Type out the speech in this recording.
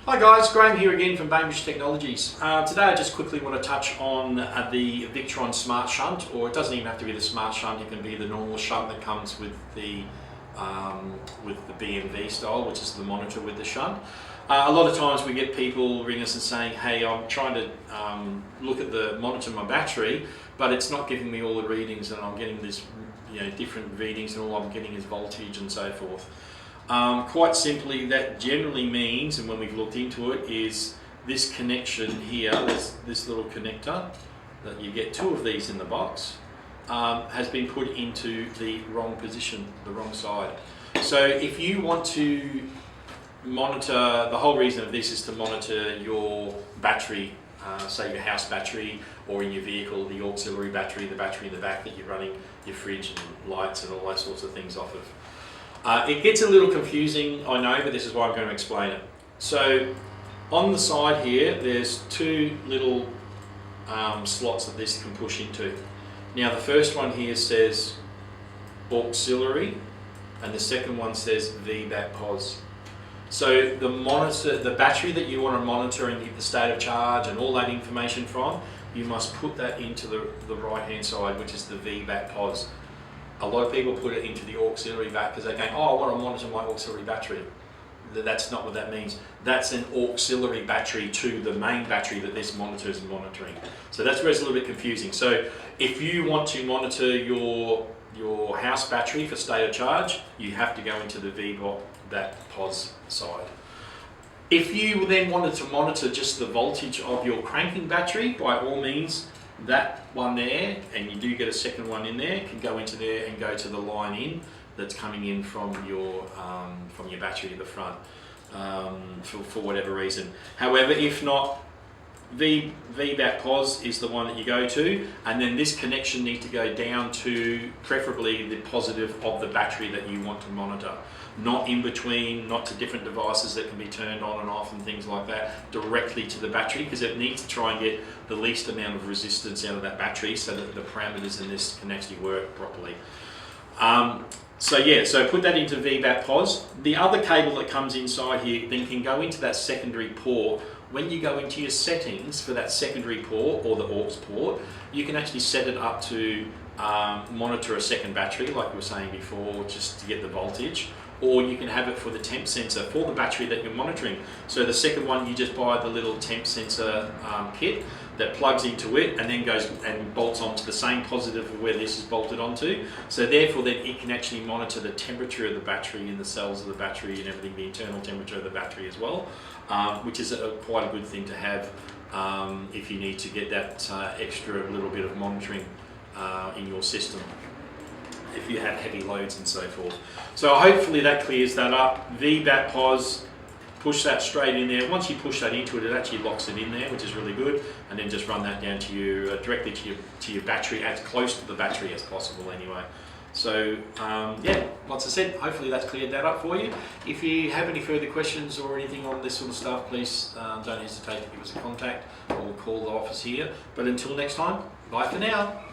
Hi guys, Graham here again from Bainbridge Technologies. Today I just quickly want to touch on the Victron Smart Shunt, or it doesn't even have to be the Smart Shunt, it can be the normal shunt that comes with the BMV style, which is the monitor with the shunt. A lot of times we get people ring us and saying, hey, I'm trying to look at the monitor my battery, but it's not giving me all the readings and I'm getting this different readings and all I'm getting is voltage and so forth. Quite simply, that generally means, and when we've looked into it, is this connection here, this little connector, that you get two of these in the box, has been put into the wrong position, the wrong side. So if you want to monitor, the whole reason of this is to monitor your battery, say your house battery, or in your vehicle, the auxiliary battery, the battery in the back that you're running your fridge and lights and all those sorts of things off of. It gets a little confusing, I know, but this is why I'm going to explain it. So on the side here, there's two little slots that this can push into. Now the first one here says auxiliary, and the second one says VBAC pos. So the monitor, the battery that you want to monitor and get the state of charge and all that information from, you must put that into the right hand side, which is the VBAC pos. A lot of people put it into the auxiliary back because they're going, oh, I want to monitor my auxiliary battery. That's not what that means. That's an auxiliary battery to the main battery that this monitor is monitoring. So that's where it's a little bit confusing. So if you want to monitor your house battery for state of charge, you have to go into the VBAC pos side. If you then wanted to monitor just the voltage of your cranking battery, by all means, that one there, and you do get a second one in there, can go into there and go to the line in that's coming in from your battery at the front for whatever reason. However, if not, VBAC pos is the one that you go to, and then this connection needs to go down to preferably the positive of the battery that you want to monitor. Not in between, not to different devices that can be turned on and off and things like that, directly to the battery, because it needs to try and get the least amount of resistance out of that battery so that the parameters in this can actually work properly. So put that into VBAC pos. The other cable that comes inside here then can go into that secondary port. When you go into your settings for that secondary port or the aux port, you can actually set it up to monitor a second battery, like we were saying before, just to get the voltage. Or you can have it for the temp sensor for the battery that you're monitoring. So the second one, you just buy the little temp sensor kit that plugs into it and then goes and bolts onto the same positive of where this is bolted onto. So therefore then it can actually monitor the temperature of the battery and the cells of the battery and everything, the internal temperature of the battery as well, which is quite a good thing to have if you need to get that extra little bit of monitoring in your system, if you have heavy loads and so forth. So hopefully that clears that up. VBAC pos, push that straight in there. Once you push that into it, it actually locks it in there, which is really good. And then just run that down to you directly to your battery, as close to the battery as possible anyway. So yeah, like I said, hopefully that's cleared that up for you. If you have any further questions or anything on this sort of stuff, please don't hesitate to give us a contact or call the office here. But until next time, bye for now.